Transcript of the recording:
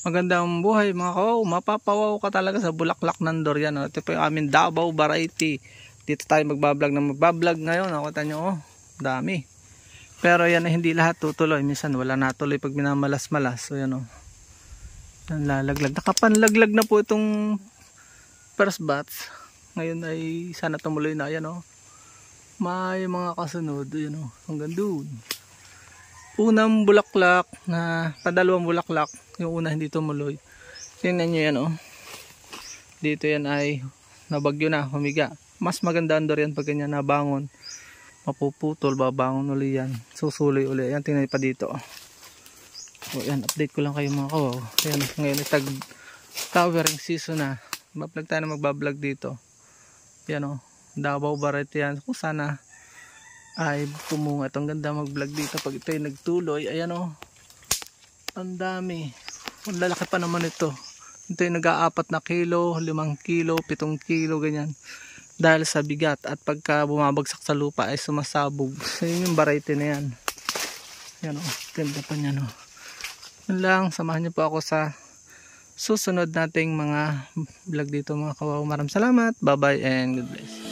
Magandang buhay mga kawaw. Mapapawaw ka talaga sa bulaklak ng durian. Ito po yung aming Davao variety. Dito tayo magbablog ngayon. Nakita nyo, dami. Pero yan ay hindi lahat tutuloy. Minsan wala natuloy pag minamalas-malas. So yan yan lalaglag. Nakapanlaglag na po itong first batch. Ngayon ay sana tumuloy na. Yan may mga kasunod. Yan hanggang doon. Unang bulaklak na padalawang bulaklak, yung una hindi tumuloy. Tingnan nyo yan dito yan ay nabagyo na, humiga. Mas maganda ang durian pag ganyan nabangon, mapuputol, babangon uli yan, susuloy uli yan. Tingnan pa dito yan, update ko lang kayo mga kawaw. Yan, ngayon ay tag towering season na. Bablog tayo na magbablog dito. Yan Davao variety yan. Kung sana ay pumunga. Itong ganda mag vlog dito pag ito ay nagtuloy. Ayan ang dami, ang lalaki pa naman ito. Ito ay nag-aapat na kilo, 5 kilo, 7 kilo ganyan, dahil sa bigat. At pagka bumabagsak sa lupa ay sumasabog. So yun yung variety na yan. Yan ganda pa niyan Yun lang, samahan niyo po ako sa susunod nating mga vlog dito mga kawaw. Maraming salamat, bye bye and God bless.